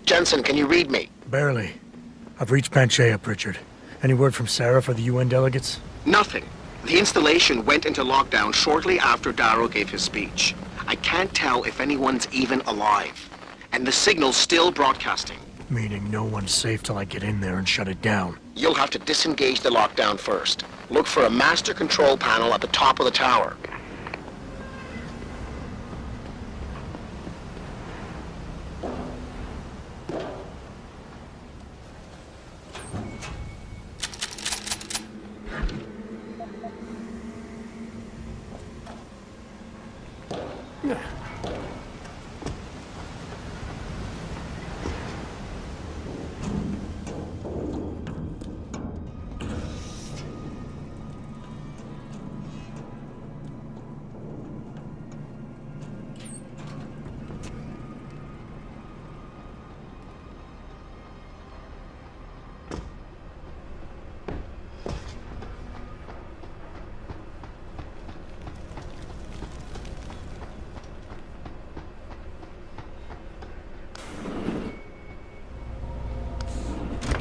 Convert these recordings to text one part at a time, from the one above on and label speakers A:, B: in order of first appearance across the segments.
A: Jensen, can you read me?
B: Barely. I've reached Panchaea, Pritchard. Any word from Sarah for the UN delegates?
A: Nothing. The installation went into lockdown shortly after Darrow gave his speech. I can't tell if anyone's even alive. And the signal's still broadcasting.
B: Meaning no one's safe till I get in there and shut it down.
A: You'll have to disengage the lockdown first. Look for a master control panel at the top of the tower.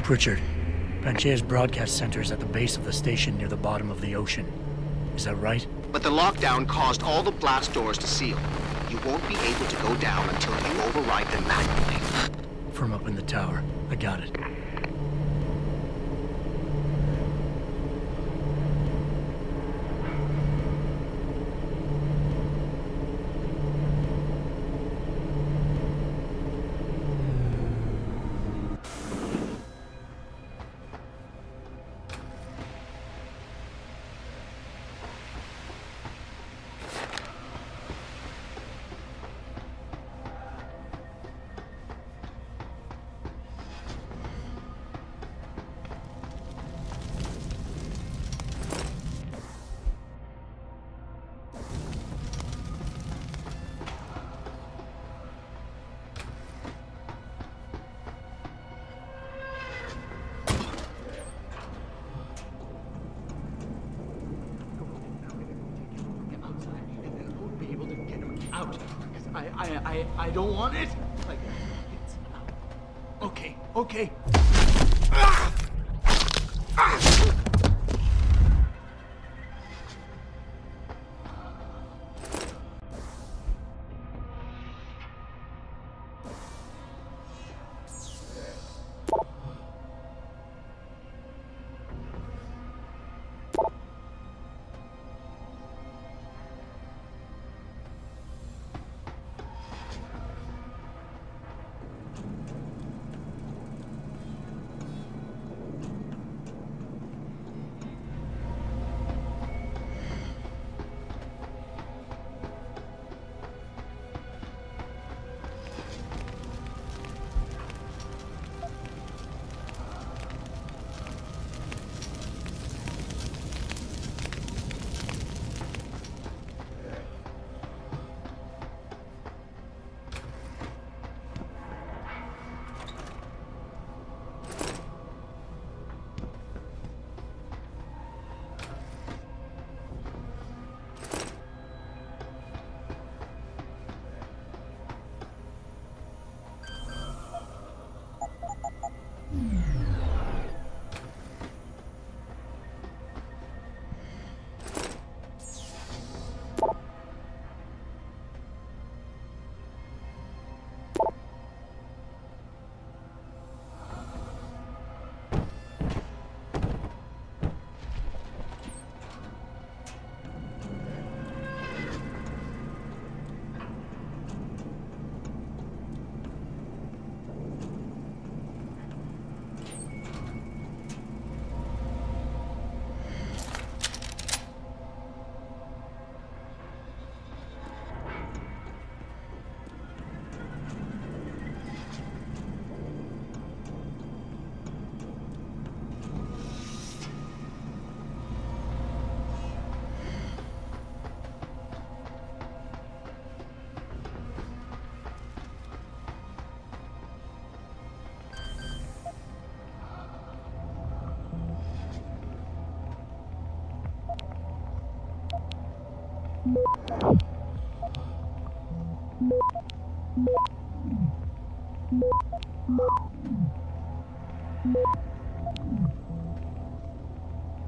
B: Pritchard, Panchaea's broadcast center is at the base of the station near the bottom of the ocean. Is that right?
A: But the lockdown caused all the blast doors to seal. You won't be able to go down until you override them manually.
B: From up in the tower. I got it.
C: I don't want it. Like, it's okay, okay.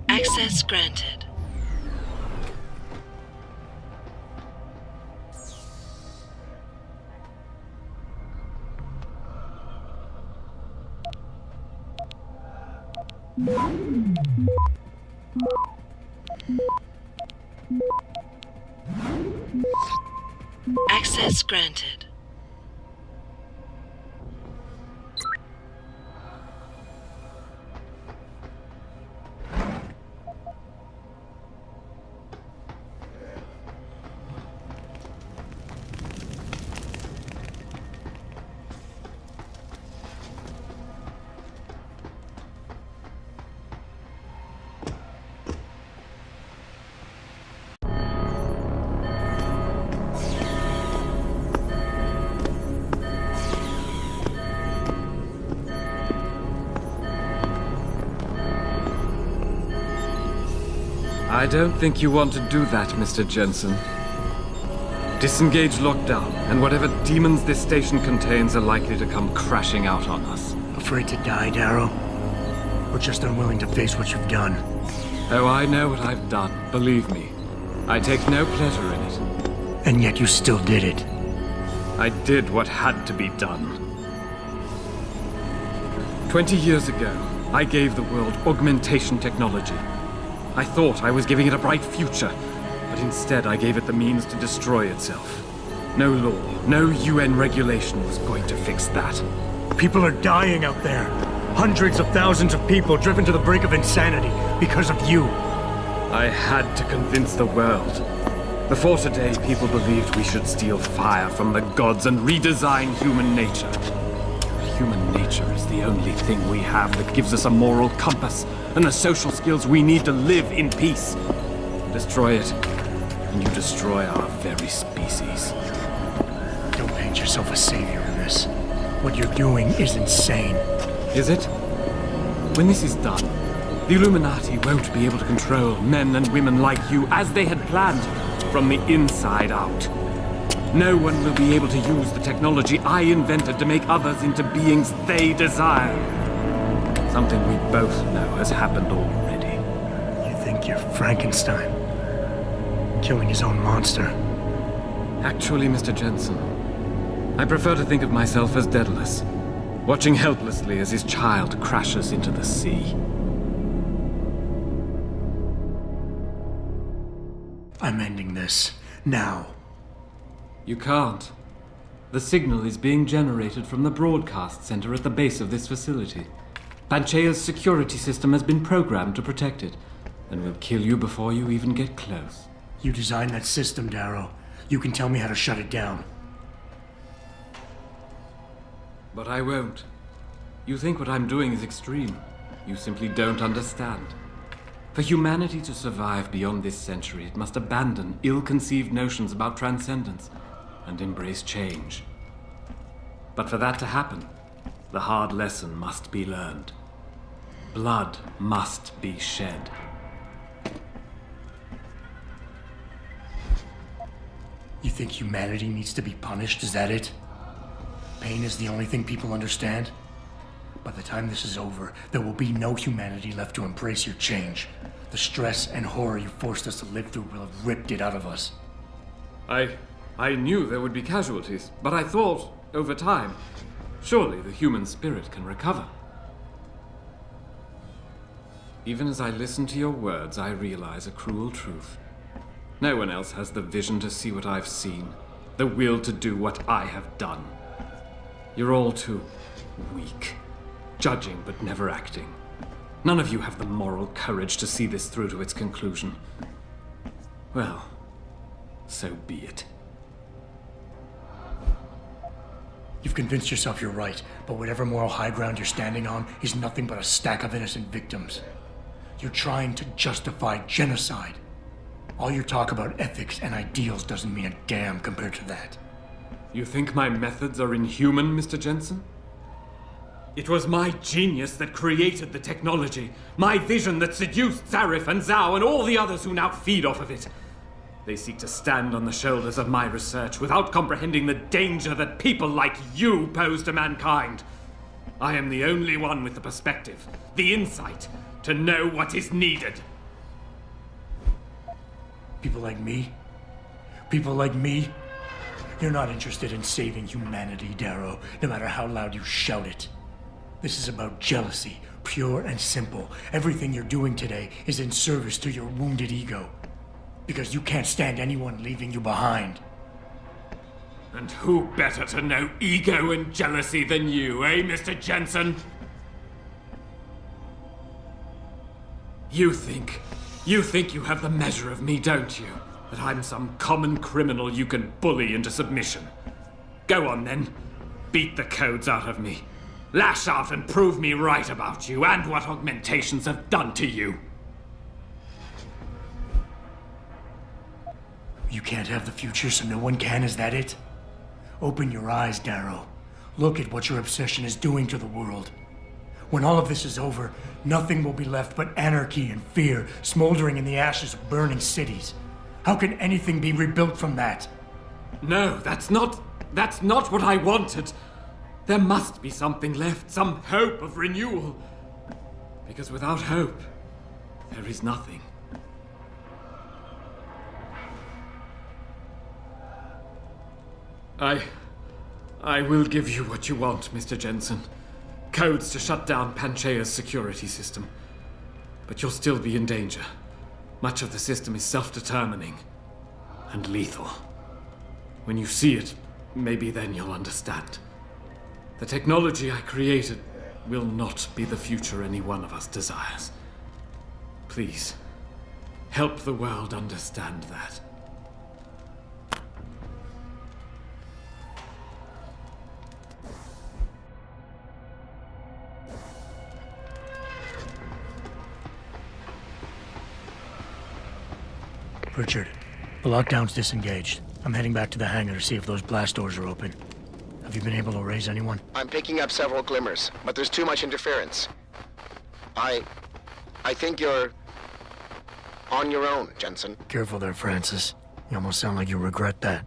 D: Access granted. Access granted.
E: I don't think you want to do that, Mr. Jensen. Disengage lockdown, and whatever demons this station contains are likely to come crashing out on us.
B: Afraid to die, Darrow? Or just unwilling to face what you've done?
E: Oh, I know what I've done, believe me. I take no pleasure in it.
B: And yet you still did it.
E: I did what had to be done. 20 years ago, I gave the world augmentation technology. I thought I was giving it a bright future, but instead I gave it the means to destroy itself. No law, no UN regulation was going to fix that.
B: People are dying out there. Hundreds of thousands of people driven to the brink of insanity because of you.
E: I had to convince the world. Before today, people believed we should steal fire from the gods and redesign human nature. But human nature is the only thing we have that gives us a moral compass and the social skills we need to live in peace. Destroy it, and you destroy our very species.
B: Don't paint yourself a savior in this. What you're doing is insane.
E: Is it? When this is done, the Illuminati won't be able to control men and women like you as they had planned, from the inside out. No one will be able to use the technology I invented to make others into beings they desire. Something we both know has happened already.
B: You think you're Frankenstein? Killing his own monster?
E: Actually, Mr. Jensen, I prefer to think of myself as Daedalus, watching helplessly as his child crashes into the sea.
B: I'm ending this. Now.
E: You can't. The signal is being generated from the broadcast center at the base of this facility. Panchaea's security system has been programmed to protect it, and will kill you before you even get close.
B: You designed that system, Darrow. You can tell me how to shut it down.
E: But I won't. You think what I'm doing is extreme. You simply don't understand. For humanity to survive beyond this century, it must abandon ill-conceived notions about transcendence and embrace change. But for that to happen, the hard lesson must be learned. Blood must be shed.
B: You think humanity needs to be punished? Is that it? Pain is the only thing people understand? By the time this is over, there will be no humanity left to embrace your change. The stress and horror you forced us to live through will have ripped it out of us.
E: I knew there would be casualties, but I thought, over time, surely the human spirit can recover. Even as I listen to your words, I realize a cruel truth. No one else has the vision to see what I've seen, the will to do what I have done. You're all too weak, judging but never acting. None of you have the moral courage to see this through to its conclusion. Well, so be it.
B: You've convinced yourself you're right, but whatever moral high ground you're standing on is nothing but a stack of innocent victims. You're trying to justify genocide. All your talk about ethics and ideals doesn't mean a damn compared to that.
E: You think my methods are inhuman, Mr. Jensen? It was my genius that created the technology. My vision that seduced Zarif and Zhao and all the others who now feed off of it. They seek to stand on the shoulders of my research without comprehending the danger that people like you pose to mankind. I am the only one with the perspective, the insight, to know what is needed.
B: People like me? People like me? You're not interested in saving humanity, Darrow, no matter how loud you shout it. This is about jealousy, pure and simple. Everything you're doing today is in service to your wounded ego. Because you can't stand anyone leaving you behind.
E: And who better to know ego and jealousy than you, eh, Mr. Jensen? You think you have the measure of me, don't you? That I'm some common criminal you can bully into submission. Go on then. Beat the codes out of me. Lash out and prove me right about you and what augmentations have done to you.
B: You can't have the future, so no one can, is that it? Open your eyes, Darrow. Look at what your obsession is doing to the world. When all of this is over, nothing will be left but anarchy and fear, smoldering in the ashes of burning cities. How can anything be rebuilt from that?
E: No, that's not what I wanted. There must be something left, some hope of renewal. Because without hope, there is nothing. I will give you what you want, Mr. Jensen. Codes to shut down Panchaea's security system. But you'll still be in danger. Much of the system is self-determining and lethal. When you see it, maybe then you'll understand. The technology I created will not be the future any one of us desires. Please, help the world understand that.
B: Richard, the lockdown's disengaged. I'm heading back to the hangar to see if those blast doors are open. Have you been able to raise anyone?
A: I'm picking up several glimmers, but there's too much interference. I think you're on your own, Jensen.
B: Careful there, Francis. You almost sound like you regret that.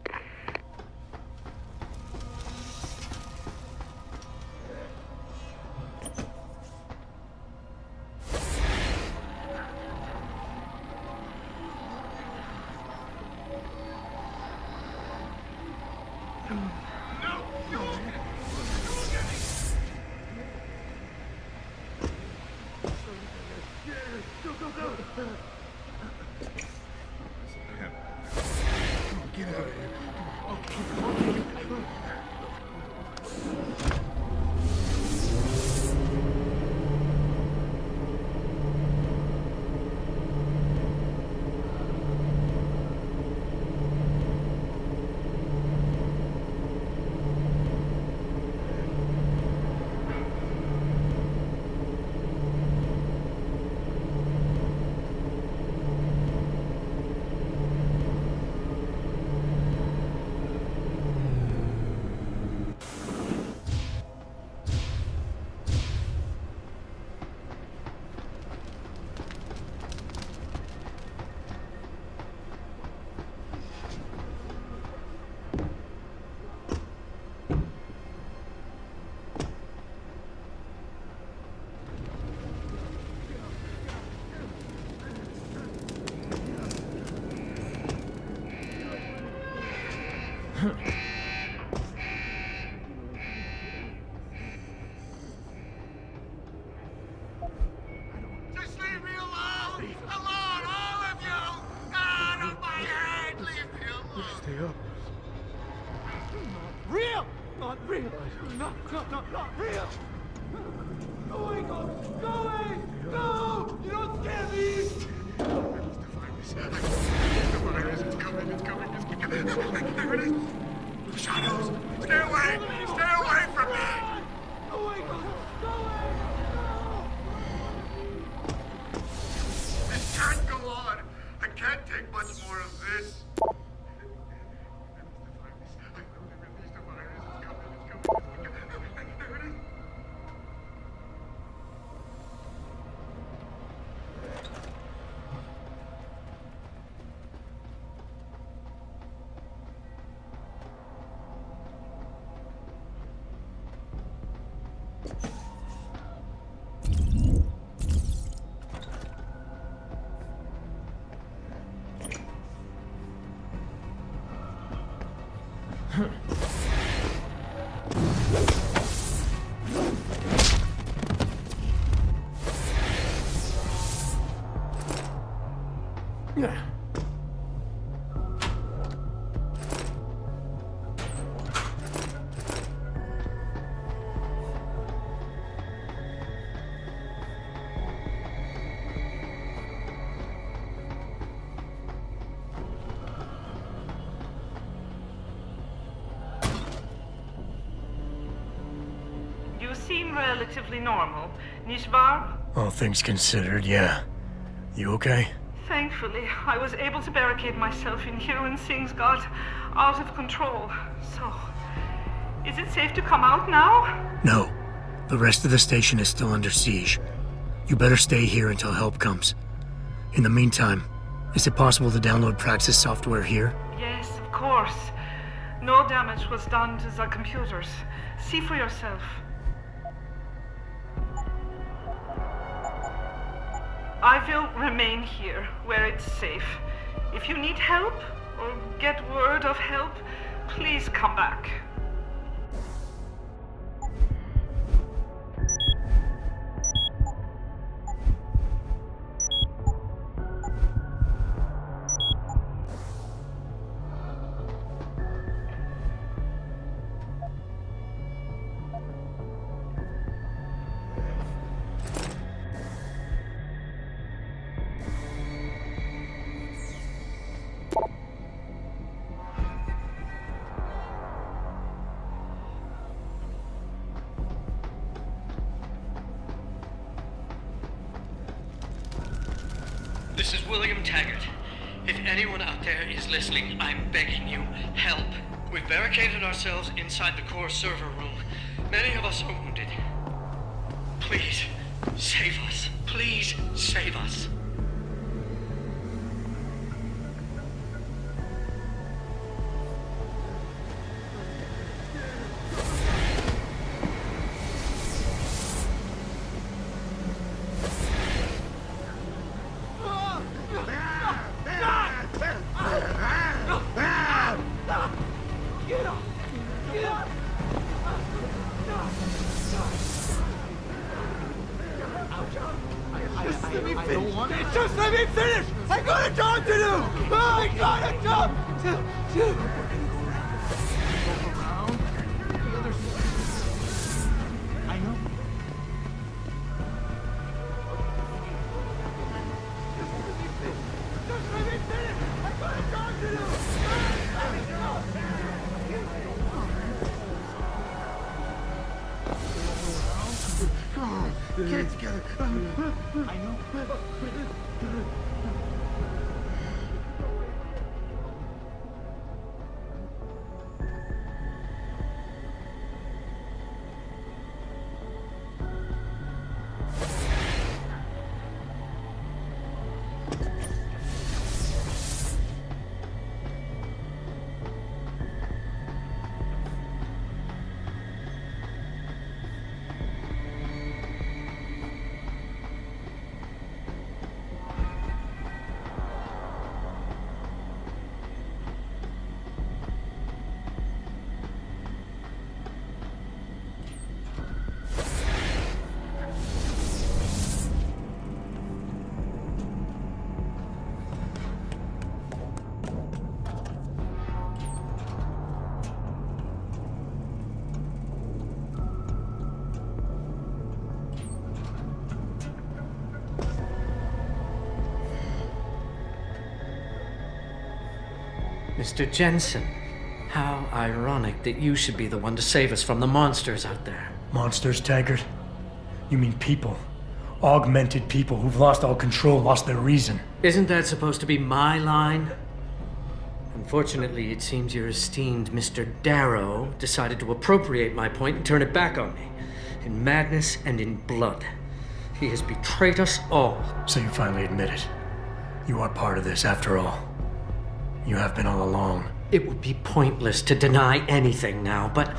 F: Just leave me alone! Alone, all of you! Out of my head! Leave me alone!
C: Stay up. Not real! Not real! Not real! Go away, go away! Go! You don't scare me!
F: The virus is coming, it's coming. There it is! Shadows! Stay away! Stay away from me!
C: Go away, go away!
F: This can't go on! I can't take much more of this! Release the virus, it's coming. There it is!
G: You seem relatively normal, nicht wahr?
B: All things considered, yeah. You okay?
G: Thankfully, I was able to barricade myself in here when things got out of control. So, is it safe to come out now?
B: No. The rest of the station is still under siege. You better stay here until help comes. In the meantime, is it possible to download Praxis software here?
G: Yes, of course. No damage was done to the computers. See for yourself. I will remain here, where it's safe. If you need help, or get word of help, please come back.
H: This is William Taggart. If anyone out there is listening, I'm begging you, help. We've barricaded ourselves inside the core server room. Many of us are wounded. Please, save us. Please, save us.
C: Just let me finish! I got a job to do! I got a job to do! I know. Just let me finish! I got a job to do! Come on, get it together. I know.
I: Mr. Jensen, how ironic that you should be the one to save us from the monsters out there.
B: Monsters, Taggart? You mean people. Augmented people who've lost all control, lost their reason.
I: Isn't that supposed to be my line? Unfortunately, it seems your esteemed Mr. Darrow decided to appropriate my point and turn it back on me. In madness and in blood. He has betrayed us all.
B: So you finally admit it. You are part of this, after all. You have been all along.
I: It would be pointless to deny anything now, but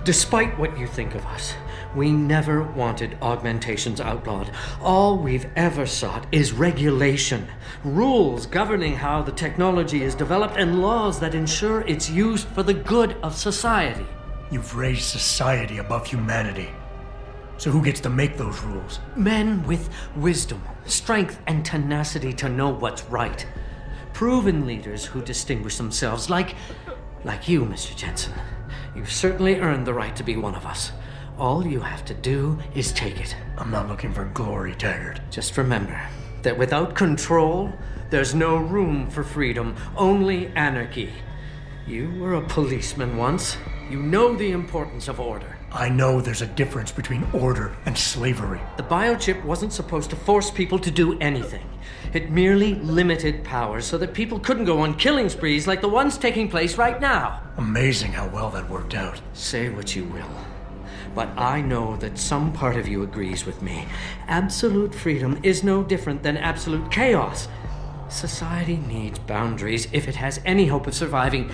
I: Despite what you think of us, we never wanted augmentations outlawed. All we've ever sought is regulation, rules governing how the technology is developed, and laws that ensure its use for the good of society.
B: You've raised society above humanity. So who gets to make those rules?
I: Men with wisdom, strength, and tenacity to know what's right. Proven leaders who distinguish themselves like you, Mr. Jensen. You've certainly earned the right to be one of us. All you have to do is take it.
B: I'm not looking for glory, Taggart.
I: Just remember that without control, there's no room for freedom, only anarchy. You were a policeman once. You know the importance of order.
B: I know there's a difference between order and slavery.
I: The biochip wasn't supposed to force people to do anything. It merely limited power so that people couldn't go on killing sprees like the ones taking place right now.
B: Amazing how well that worked out.
I: Say what you will, but I know that some part of you agrees with me. Absolute freedom is no different than absolute chaos. Society needs boundaries if it has any hope of surviving.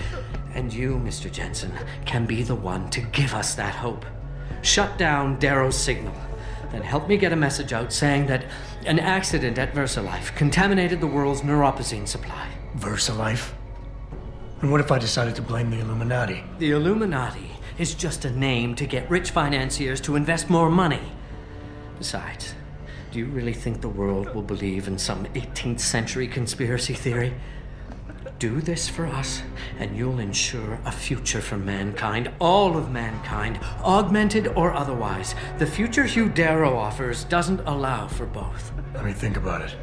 I: And you, Mr. Jensen, can be the one to give us that hope. Shut down Darrow's signal, and help me get a message out saying that an accident at VersaLife contaminated the world's neuropozyne supply.
B: VersaLife? And what if I decided to blame the Illuminati?
I: The Illuminati is just a name to get rich financiers to invest more money. Besides, do you really think the world will believe in some 18th century conspiracy theory? Do this for us, and you'll ensure a future for mankind, all of mankind, augmented or otherwise. The future Hugh Darrow offers doesn't allow for both.
B: Let me think about it.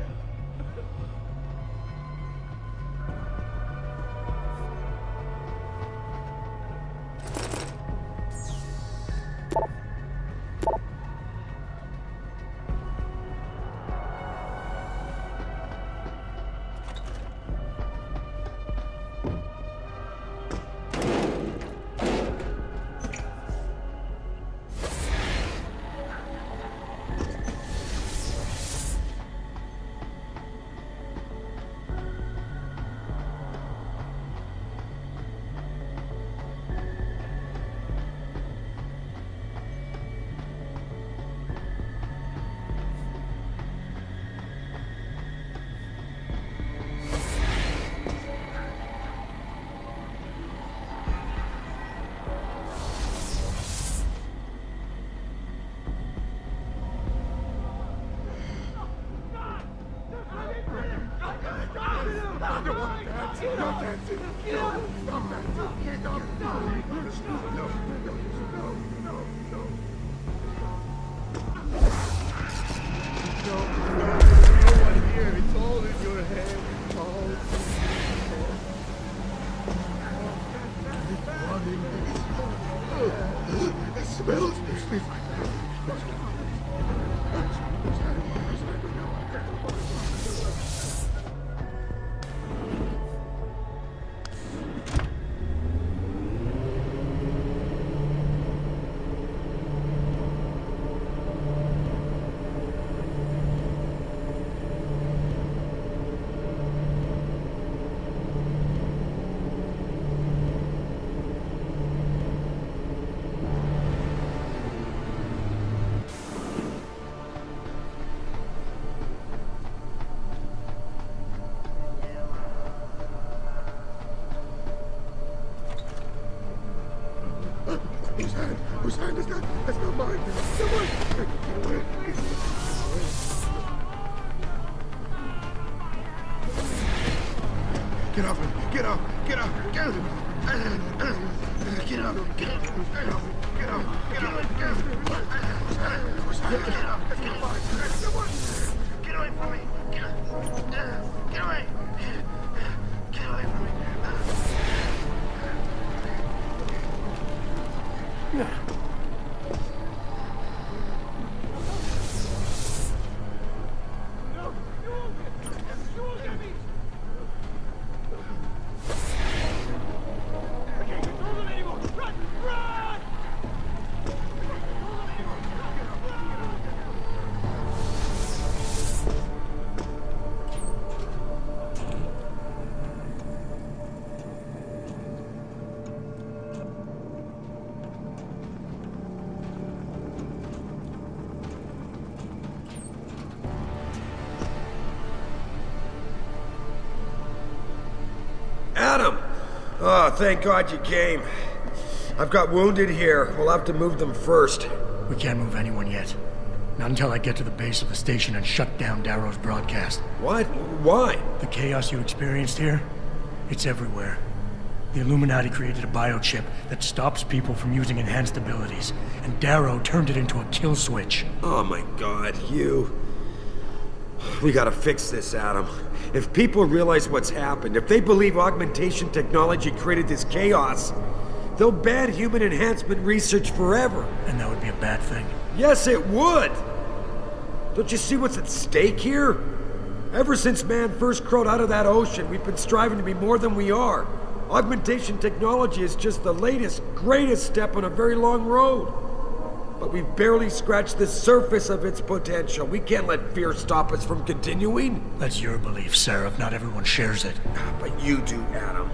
F: Whose hand is that? That's not mine. That's not mine. Get away. Get off me. Get off. Get off. Get off. Get off. Get off. Get off. Get off. Get off. Get off. Get away from me. Get away. Get away from me.
B: Yeah.
J: Oh, thank God you came. I've got wounded here. We'll have to move them first.
B: We can't move anyone yet. Not until I get to the base of the station and shut down Darrow's broadcast.
J: What? Why?
B: The chaos you experienced here, it's everywhere. The Illuminati created a biochip that stops people from using enhanced abilities, and Darrow turned it into a kill switch.
J: Oh my God, Hugh. We gotta fix this, Adam. If people realize what's happened, if they believe augmentation technology created this chaos, they'll ban human enhancement research forever.
B: And that would be a bad thing.
J: Yes, it would! Don't you see what's at stake here? Ever since man first crawled out of that ocean, we've been striving to be more than we are. Augmentation technology is just the latest, greatest step on a very long road. But we've barely scratched the surface of its potential. We can't let fear stop us from continuing.
B: That's your belief, Seraph. Not everyone shares it.
J: But you do, Adam.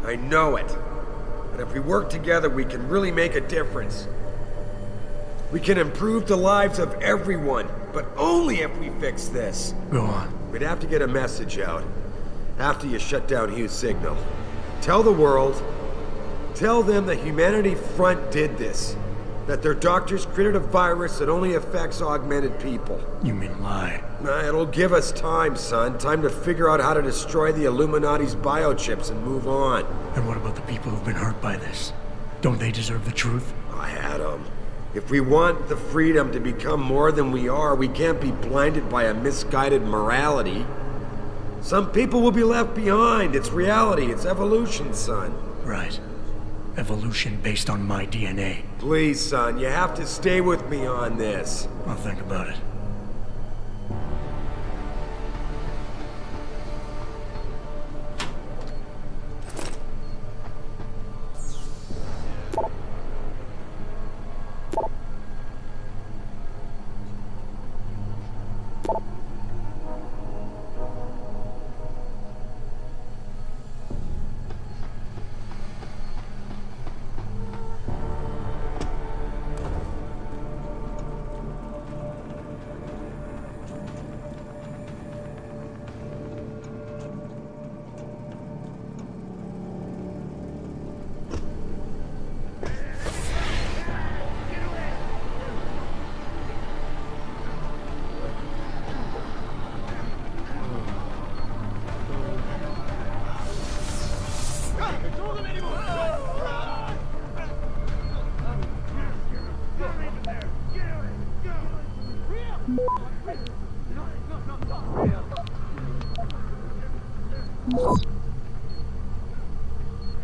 J: I know it. And if we work together, we can really make a difference. We can improve the lives of everyone, but only if we fix this.
B: Go on.
J: We'd have to get a message out after you shut down Hugh's signal. Tell the world, tell them the Humanity Front did this. That their doctors created a virus that only affects augmented people.
B: You mean lie?
J: It'll give us time, son. Time to figure out how to destroy the Illuminati's biochips and move on.
B: And what about the people who've been hurt by this? Don't they deserve the truth?
J: Adam, if we want the freedom to become more than we are, we can't be blinded by a misguided morality. Some people will be left behind. It's reality. It's evolution, son.
B: Right. Evolution based on my DNA.
J: Please, son, you have to stay with me on this.
B: I'll think about it.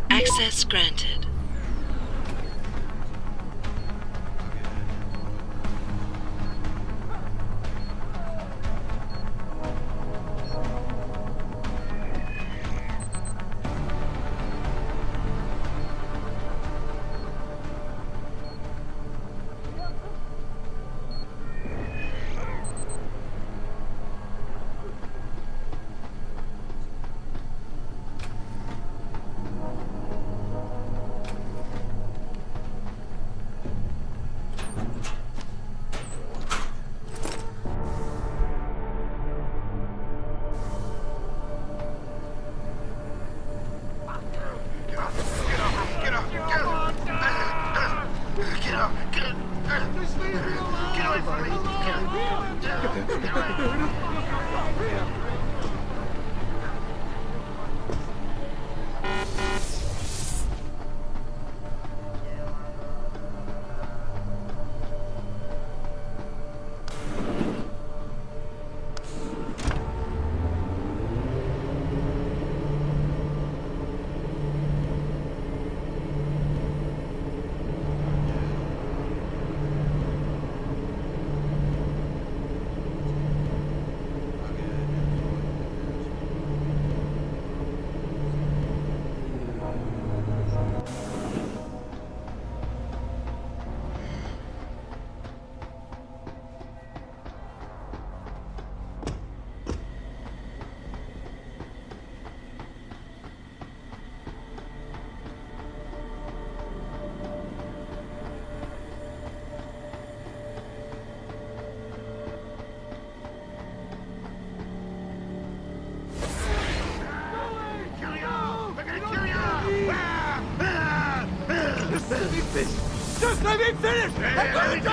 D: Access granted.
C: I'm going to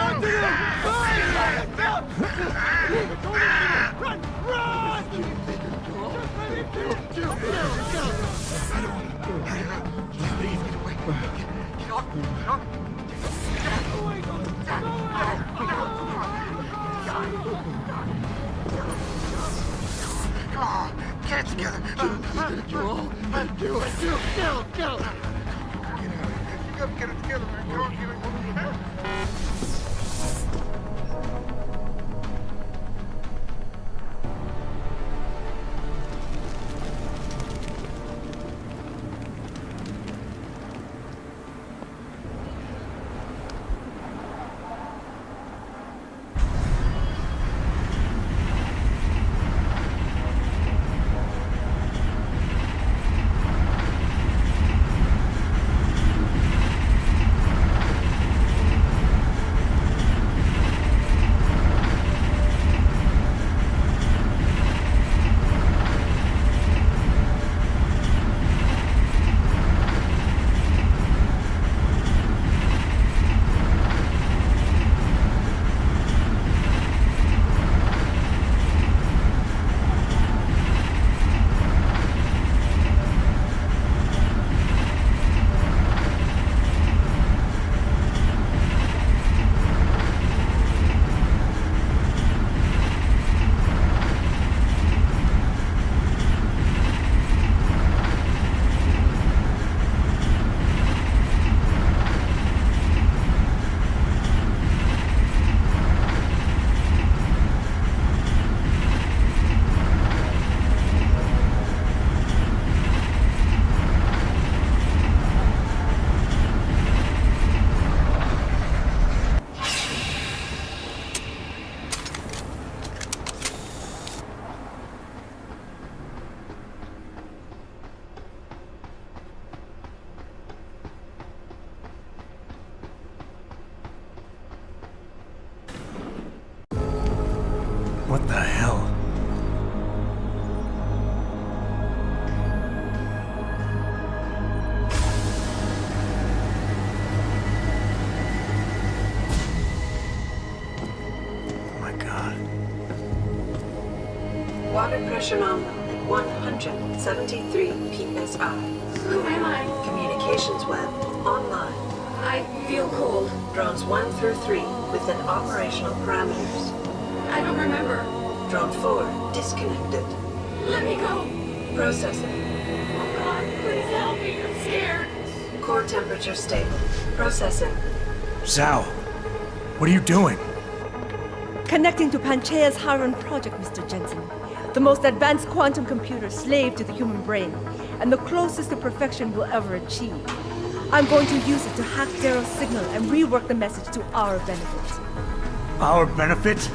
C: Run! Run!
F: Come on, get it together. Joel, do it. Get it. You gotta get it together, man. Come on, get it.
B: What the hell? Oh my God.
D: Water pressure nominal at 173 psi.
K: Who am I?
D: Communications web online.
K: I feel cold.
D: Drones 1 through 3 within operational parameters.
K: I don't remember.
D: Drone 4 disconnected.
K: Let me go.
D: Processing.
K: Oh God, please help me. I'm scared.
D: Core temperature stable. Processing.
B: Zhao, what are you doing?
L: Connecting to Panchaea's Hyron Project, Mr. Jensen. The most advanced quantum computer slave to the human brain, and the closest to perfection we'll ever achieve. I'm going to use it to hack Darrow's signal and rework the message to our benefit.
B: Our benefit?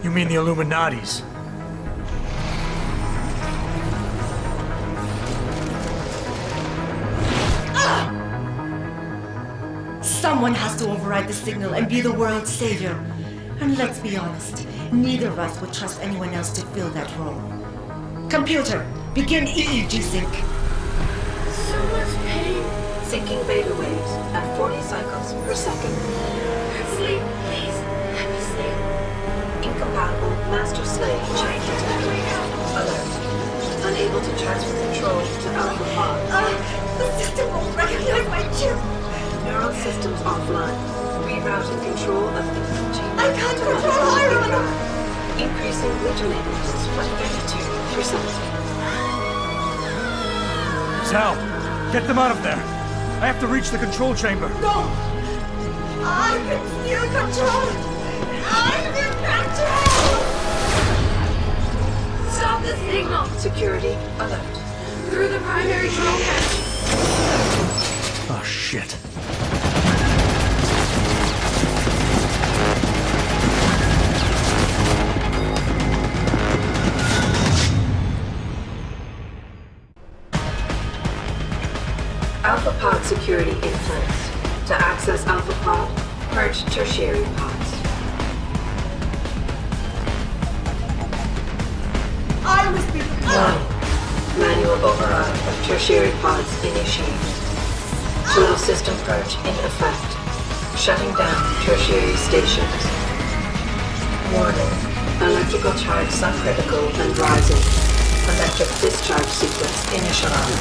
B: You mean the Illuminati's?
L: Someone has to override the signal and be the world's savior. And let's be honest, neither of us would trust anyone else to fill that role. Computer, begin EEG sync.
K: So much pain.
D: Syncing beta waves at 40 cycles per second.
K: Sleep, please. Let me sleep.
D: Incompatible master-slave chain detected. Alert. Unable to transfer control to Alpha Pod.
L: The system won't recognize my chip.
D: Neural systems offline. Rerouting control of the
L: I can't control Hyron!
D: Increasing vigilance by 52%.
B: Zhao, get them out of there. I have to reach the control chamber.
L: No! I can still control it! I'm in control!
K: Stop the signal.
D: Security alert.
K: Through the primary control hatch.
B: Oh, shit.
D: Alpha Pod security in place. To access Alpha Pod, purge tertiary pods.
L: I must be...
D: Manual override of tertiary pods initiated. Total system purge in effect. Shutting down tertiary stations. Warning. Electrical charge subcritical and rising. Electric discharge sequence initialized.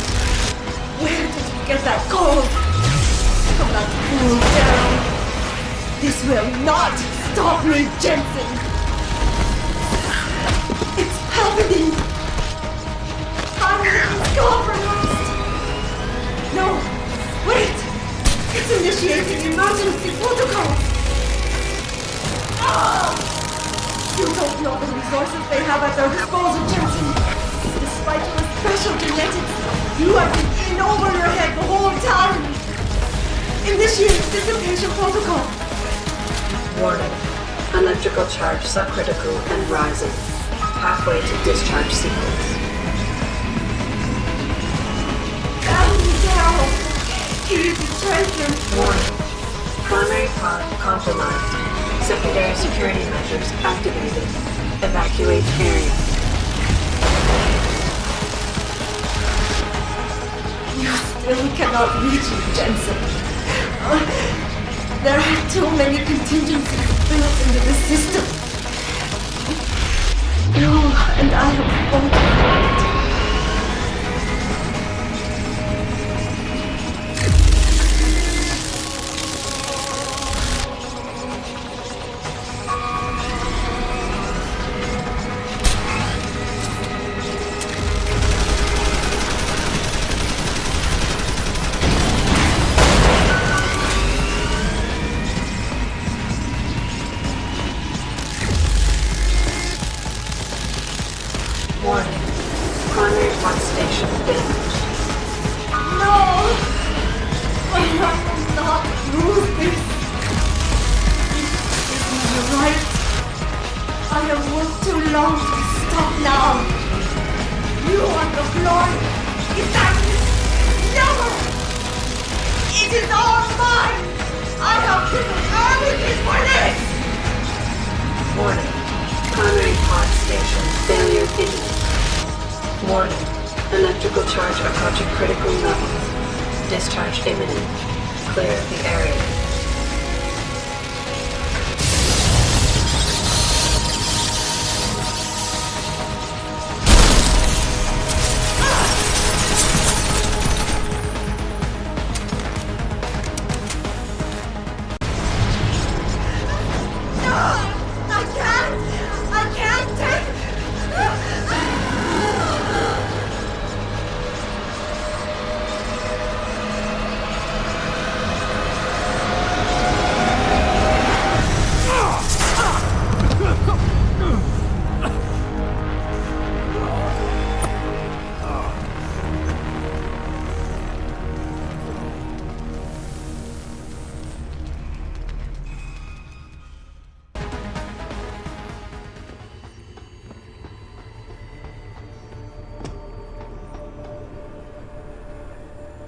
L: Where did you get that gold? Come on, fool, Darrow. This will not stop me, Jensen. It's happening. It's compromised. No, wait. It's initiating emergency protocol. You don't know the resources they have at their disposal, Jensen. Despite your special genetics, you have been in over your head the whole time. Initiate dissipation protocol.
D: Warning. Electrical charge subcritical and rising. Halfway to discharge sequence.
L: Darrow! He betrayed them.
D: Warning. Primary pod compromised. Secondary security measures activated. Evacuate area.
L: You still cannot reach it, Jensen. There are too many contingencies built into the system. You and I have both failed.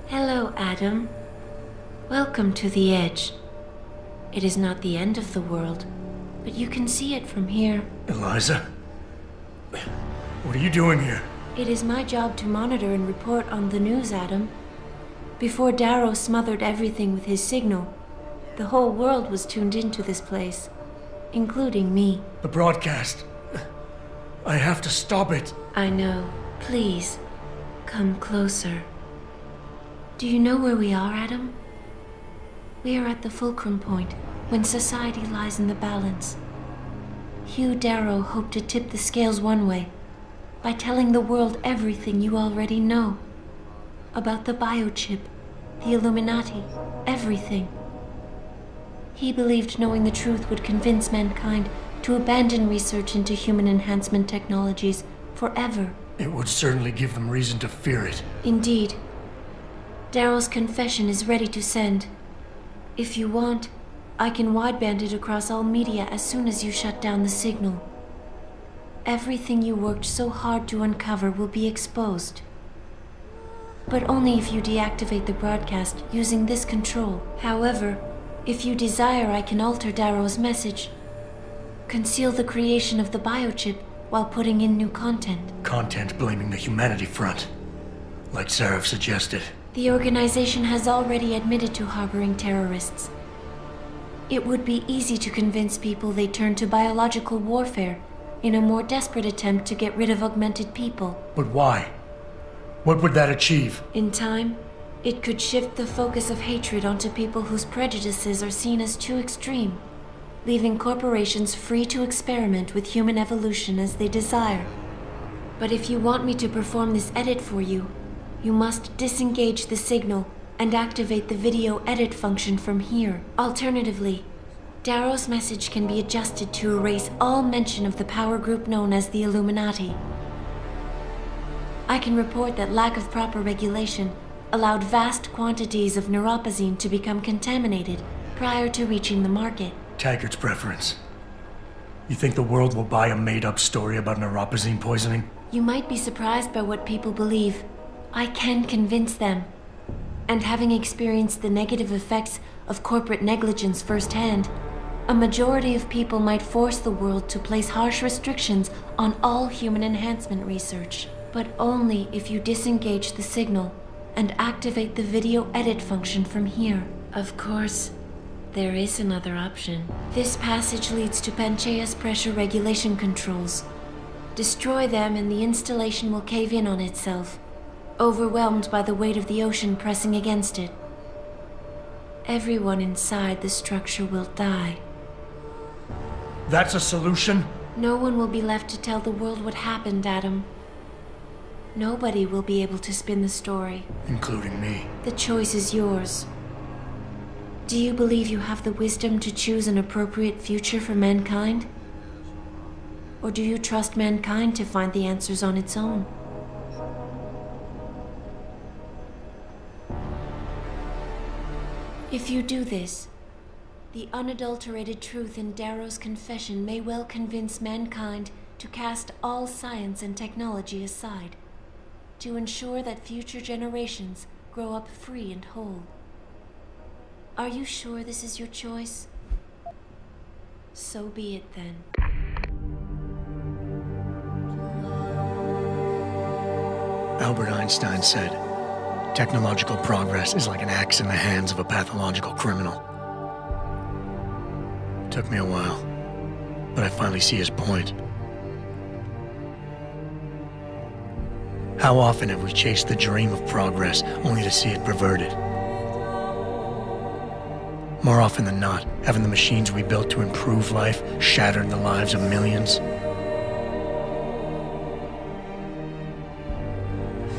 M: Hello, Adam. Welcome to the Edge. It is not the end of the world, but you can see it from here.
B: Eliza? What are you doing here?
M: It is my job to monitor and report on the news, Adam. Before Darrow smothered everything with his signal, the whole world was tuned into this place, including me.
B: The broadcast. I have to stop it.
M: I know. Please, come closer. Do you know where we are, Adam? We are at the fulcrum point, when society lies in the balance. Hugh Darrow hoped to tip the scales one way, by telling the world everything you already know. About the biochip, the Illuminati, everything. He believed knowing the truth would convince mankind to abandon research into human enhancement technologies forever.
B: It would certainly give them reason to fear it.
M: Indeed. Darrow's confession is ready to send. If you want, I can wideband it across all media as soon as you shut down the signal. Everything you worked so hard to uncover will be exposed. But only if you deactivate the broadcast using this control. However, if you desire, I can alter Darrow's message. Conceal the creation of the biochip while putting in new content.
B: Content blaming the Humanity Front, like Sarah suggested.
M: The organization has already admitted to harboring terrorists. It would be easy to convince people they turn to biological warfare in a more desperate attempt to get rid of augmented people.
B: But why? What would that achieve?
M: In time, it could shift the focus of hatred onto people whose prejudices are seen as too extreme, leaving corporations free to experiment with human evolution as they desire. But if you want me to perform this edit for you, you must disengage the signal and activate the video edit function from here. Alternatively, Darrow's message can be adjusted to erase all mention of the power group known as the Illuminati. I can report that lack of proper regulation allowed vast quantities of neuropozyne to become contaminated prior to reaching the market.
B: Taggart's preference. You think the world will buy a made-up story about neuropozyne poisoning?
M: You might be surprised by what people believe. I can convince them. And having experienced the negative effects of corporate negligence firsthand, a majority of people might force the world to place harsh restrictions on all human enhancement research. But only if you disengage the signal and activate the video edit function from here. Of course, there is another option. This passage leads to Panchaea's pressure regulation controls. Destroy them and the installation will cave in on itself, overwhelmed by the weight of the ocean pressing against it. Everyone inside the structure will die.
B: That's a solution?
M: No one will be left to tell the world what happened, Adam. Nobody will be able to spin the story.
B: Including me.
M: The choice is yours. Do you believe you have the wisdom to choose an appropriate future for mankind? Or do you trust mankind to find the answers on its own? If you do this, the unadulterated truth in Darrow's confession may well convince mankind to cast all science and technology aside, to ensure that future generations grow up free and whole. Are you sure this is your choice? So be it then.
B: Albert Einstein said, technological progress is like an axe in the hands of a pathological criminal. It took me a while, but I finally see his point. How often have we chased the dream of progress only to see it perverted? More often than not, haven't the machines we built to improve life shattered the lives of millions?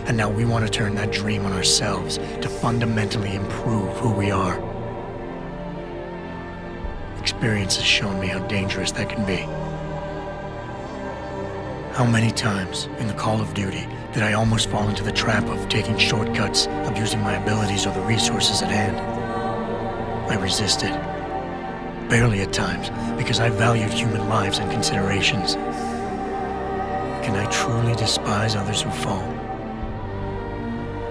B: And now we want to turn that dream on ourselves to fundamentally improve who we are. Experience has shown me how dangerous that can be. How many times in the call of duty did I almost fall into the trap of taking shortcuts, abusing my abilities or the resources at hand? I resisted. Barely at times, because I valued human lives and considerations. Can I truly despise others who fall?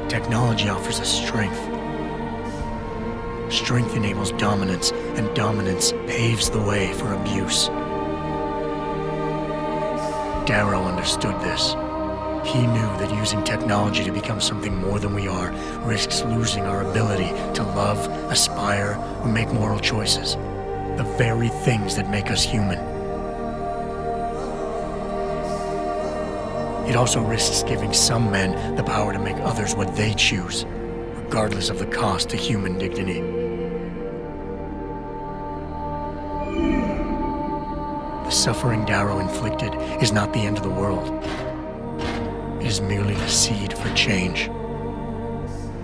B: Technology offers us strength. Strength enables dominance, and dominance paves the way for abuse. Darrow understood this. He knew that using technology to become something more than we are risks losing our ability to love, aspire, or make moral choices. The very things that make us human. It also risks giving some men the power to make others what they choose, regardless of the cost to human dignity. The suffering Darrow inflicted is not the end of the world. It is merely the seed for change.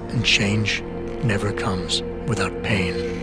B: And change never comes without pain.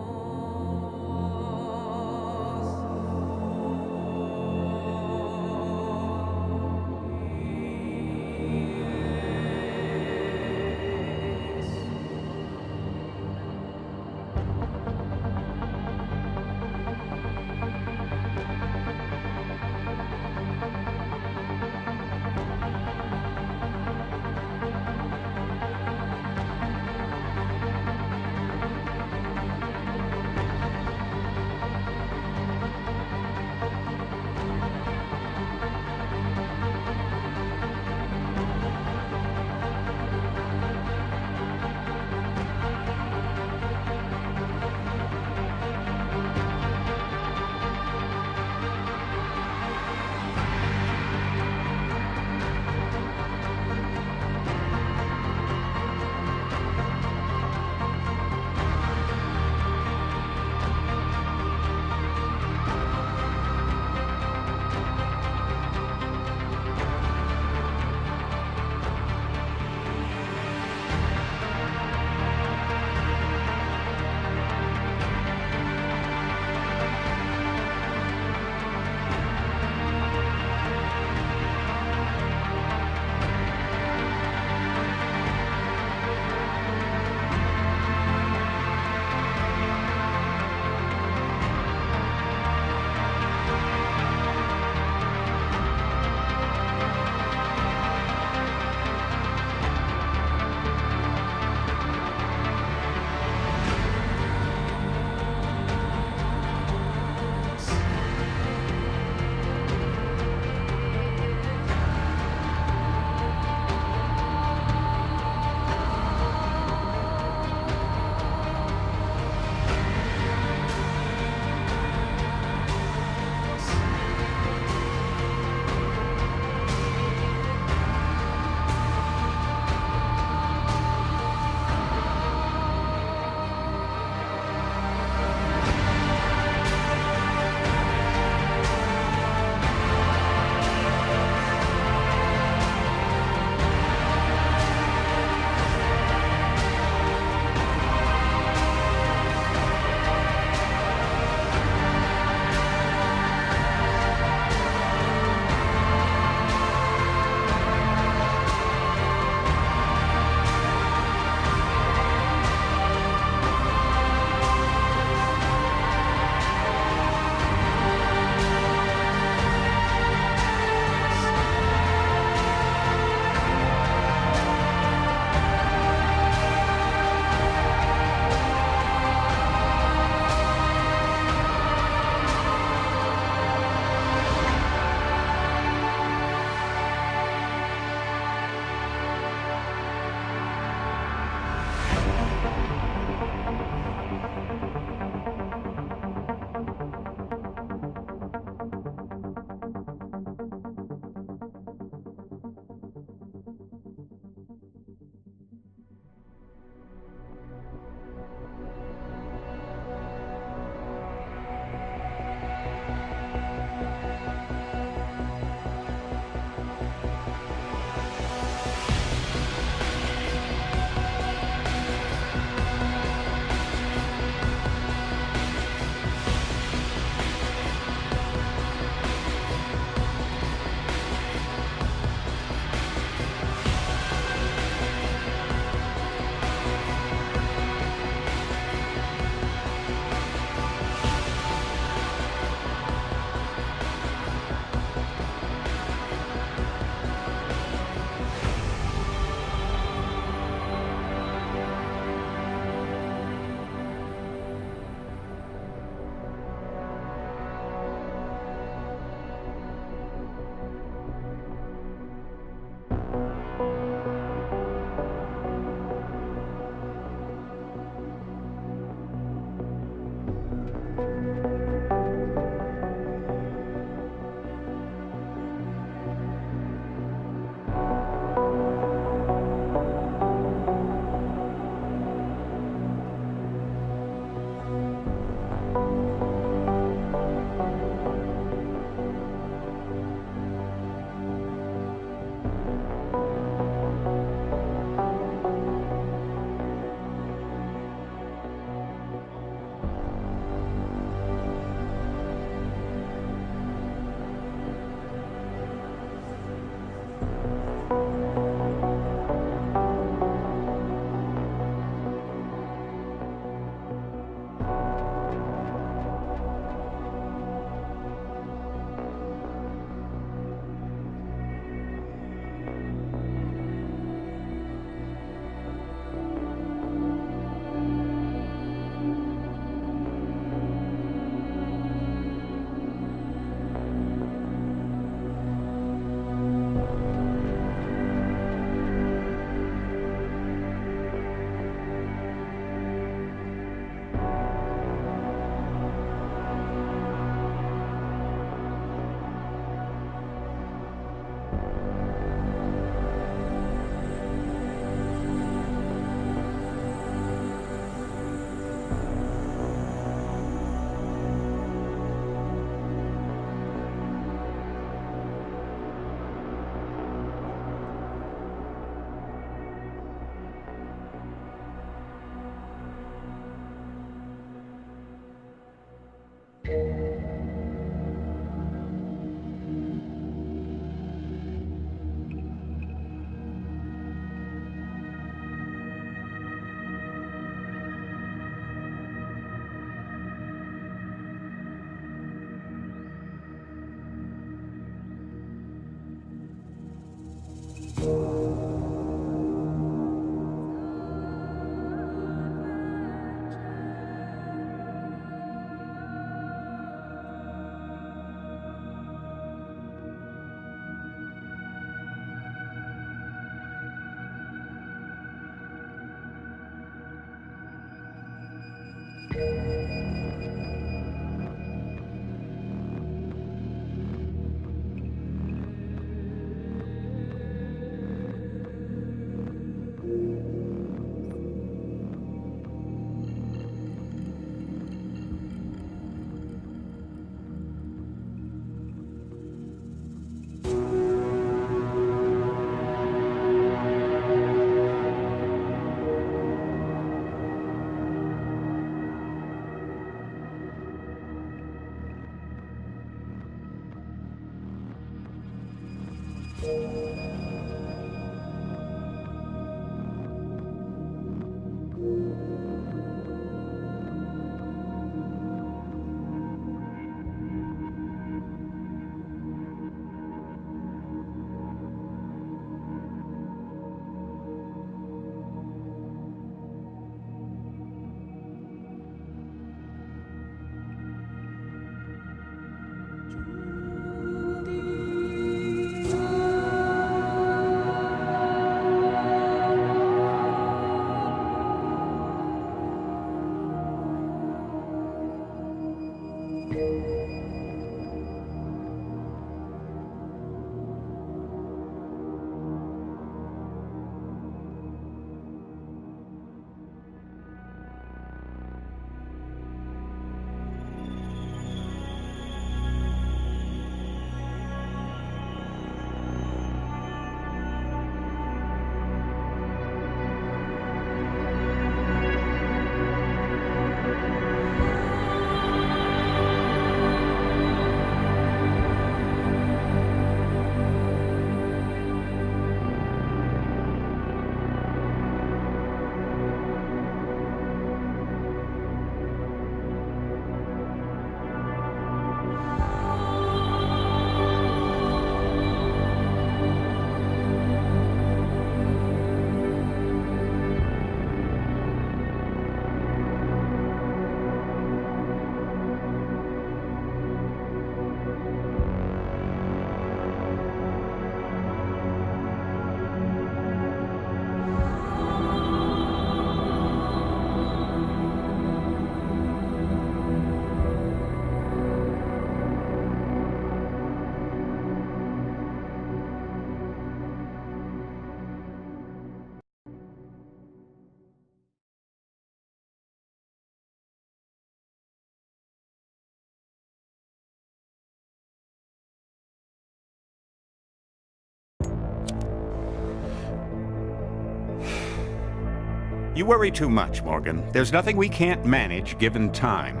N: You worry too much, Morgan. There's nothing we can't manage given time.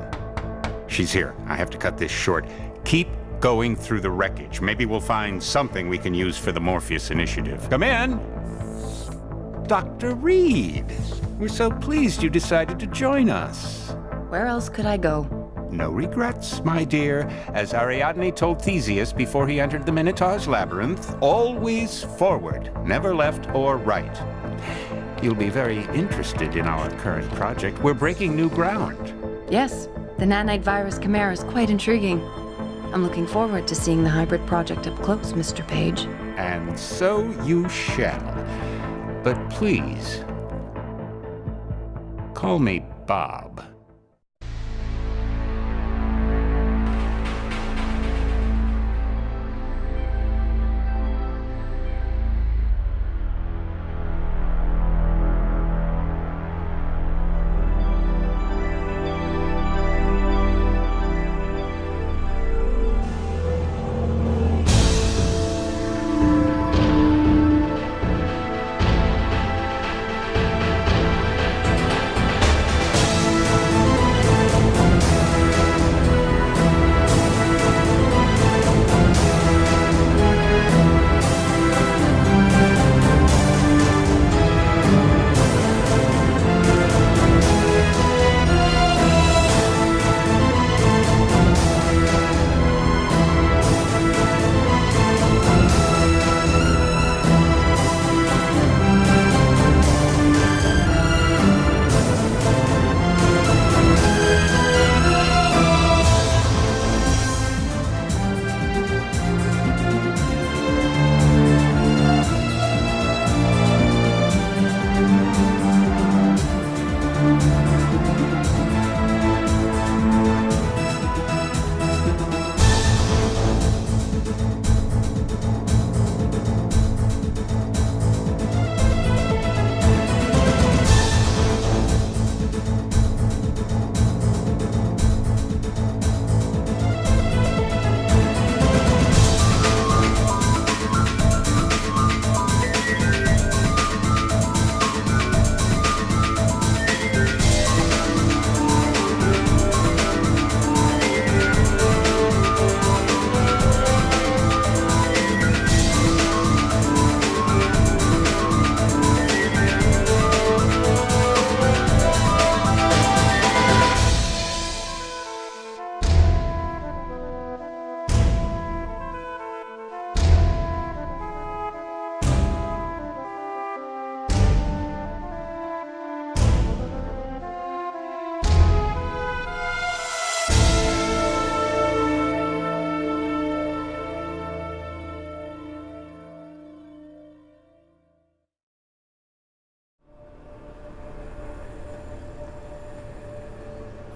N: She's here. I have to cut this short. Keep going through the wreckage. Maybe we'll find something we can use for the Morpheus initiative. Come in! Dr. Reed. We're so pleased you decided to join us.
O: Where else could I go?
N: No regrets, my dear. As Ariadne told Theseus before he entered the Minotaur's labyrinth, always forward, never left or right. You'll be very interested in our current project. We're breaking new ground.
O: Yes, the nanite virus chimera is quite intriguing. I'm looking forward to seeing the hybrid project up close, Mr. Page.
N: And so you shall. But please, call me Bob.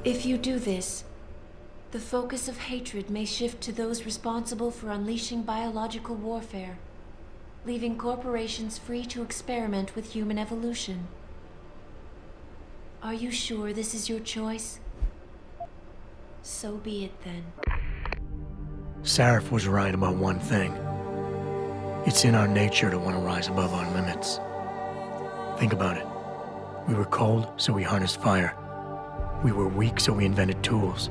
M: If you do this, the focus of hatred may shift to those responsible for unleashing biological warfare, leaving corporations free to experiment with human evolution. Are you sure this is your choice? So be it then.
B: Sarif was right about one thing. It's in our nature to want to rise above our limits. Think about it. We were cold, so we harnessed fire. We were weak, so we invented tools.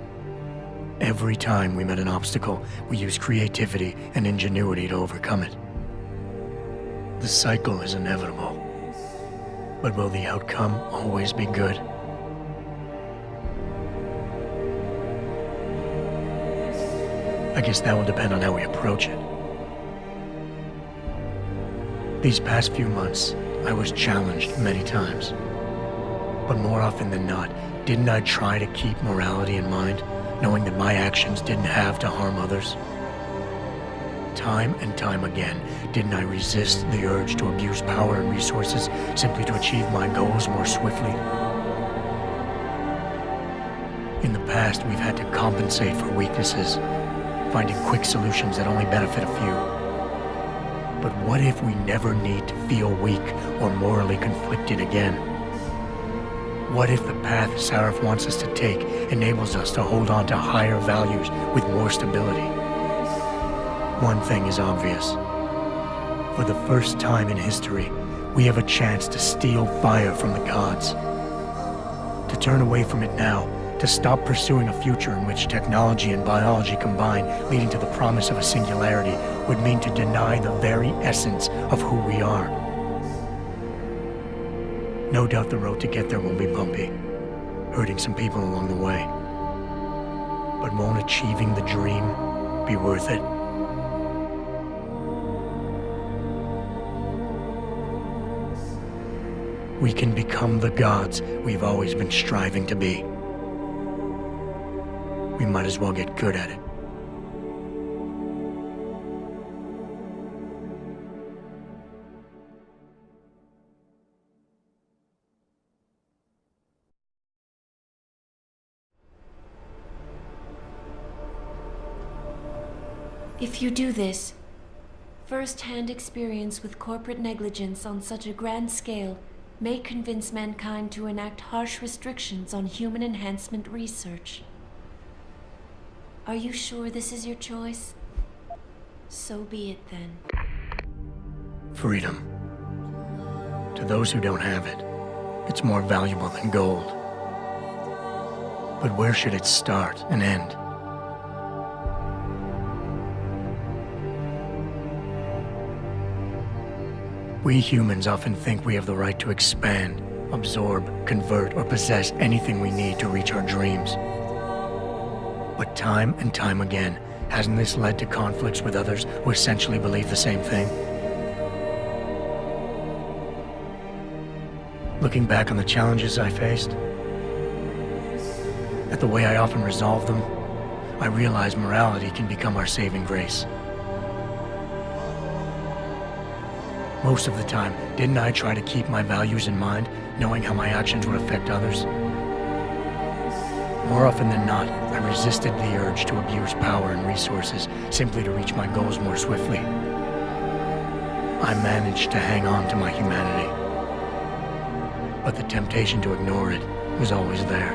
B: Every time we met an obstacle, we used creativity and ingenuity to overcome it. The cycle is inevitable. But will the outcome always be good? I guess that will depend on how we approach it. These past few months, I was challenged many times. But more often than not, didn't I try to keep morality in mind, knowing that my actions didn't have to harm others? Time and time again, didn't I resist the urge to abuse power and resources simply to achieve my goals more swiftly? In the past, we've had to compensate for weaknesses, finding quick solutions that only benefit a few. But what if we never need to feel weak or morally conflicted again? What if the path Sarif wants us to take enables us to hold on to higher values with more stability? One thing is obvious. For the first time in history, We have a chance to steal fire from the gods. To turn away from it now, to stop pursuing a future in which technology and biology combine, leading to the promise of a singularity, would mean to deny the very essence of who we are. No doubt the road to get there will be bumpy, hurting some people along the way. But won't achieving the dream be worth it? We can become the gods we've always been striving to be. We might as well get good at it.
M: If you do this, first-hand experience with corporate negligence on such a grand scale may convince mankind to enact harsh restrictions on human enhancement research. Are you sure this is your choice? So be it then.
B: Freedom. To those who don't have it, it's more valuable than gold. But where should it start and end? We humans often think we have the right to expand, absorb, convert, or possess anything we need to reach our dreams. But time and time again, hasn't this led to conflicts with others who essentially believe the same thing? Looking back on the challenges I faced, at the way I often resolve them, I realize morality can become our saving grace. Most of the time, didn't I try to keep my values in mind, knowing how my actions would affect others? More often than not, I resisted the urge to abuse power and resources simply to reach my goals more swiftly. I managed to hang on to my humanity, but the temptation to ignore it was always there.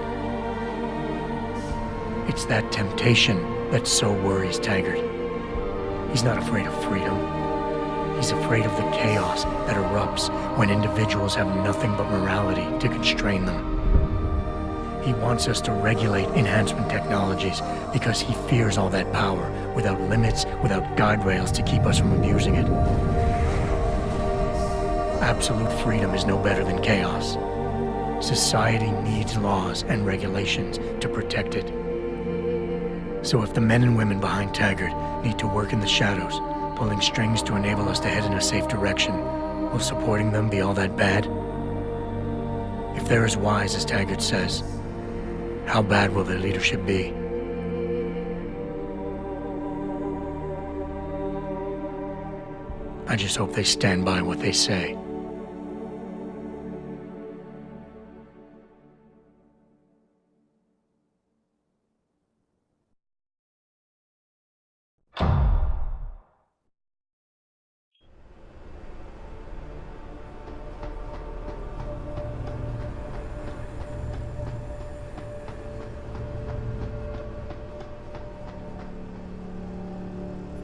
B: It's that temptation that so worries Taggart. He's not afraid of freedom. He's afraid of the chaos that erupts when individuals have nothing but morality to constrain them. He wants us to regulate enhancement technologies because he fears all that power, without limits, without guide rails to keep us from abusing it. Absolute freedom is no better than chaos. Society needs laws and regulations to protect it. So if the men and women behind Taggart need to work in the shadows, pulling strings to enable us to head in a safe direction, will supporting them be all that bad? If they're as wise as Taggart says, how bad will their leadership be? I just hope they stand by what they say.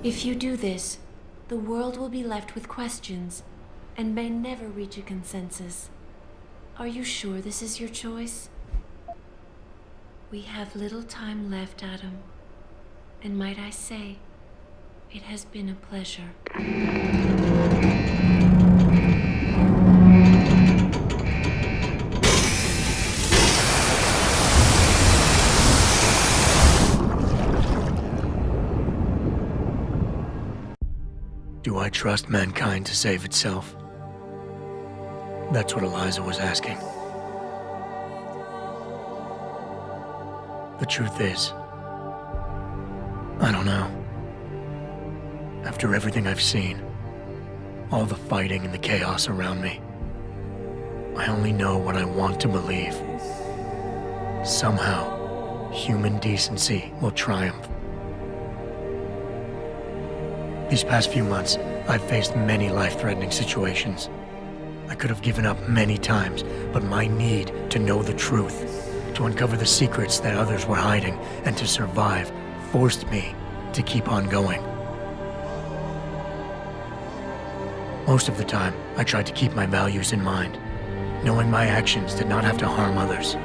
M: If you do this, the world will be left with questions and may never reach a consensus. Are you sure this is your choice? We have little time left, Adam. And might I say, it has been a pleasure.
B: Do I trust mankind to save itself? That's what Eliza was asking. The truth is, I don't know. After everything I've seen, all the fighting and the chaos around me, I only know what I want to believe. Somehow, human decency will triumph. These past few months, I've faced many life-threatening situations. I could have given up many times, but my need to know the truth, to uncover the secrets that others were hiding, and to survive, forced me to keep on going. Most of the time, I tried to keep my values in mind, knowing my actions did not have to harm others.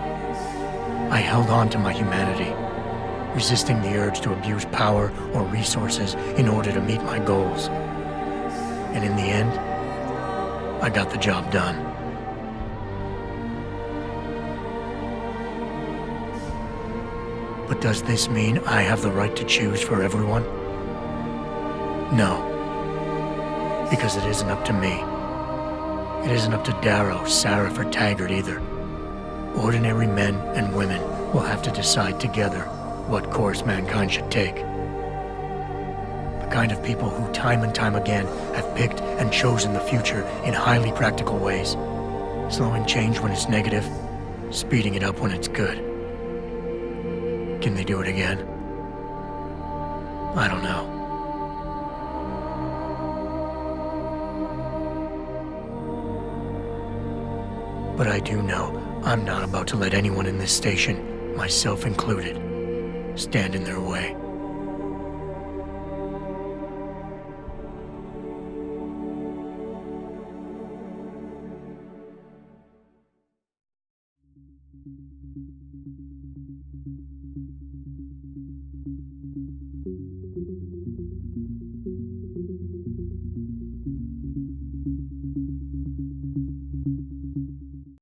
B: I held on to my humanity, resisting the urge to abuse power or resources in order to meet my goals. And in the end, I got the job done. But does this mean I have the right to choose for everyone? No. Because it isn't up to me. It isn't up to Darrow, Sarif, or Taggart either. Ordinary men and women will have to decide together what course mankind should take. The kind of people who time and time again have picked and chosen the future in highly practical ways, slowing change when it's negative, speeding it up when it's good. Can they do it again? I don't know. But I do know I'm not about to let anyone in this station, myself included, stand in their way.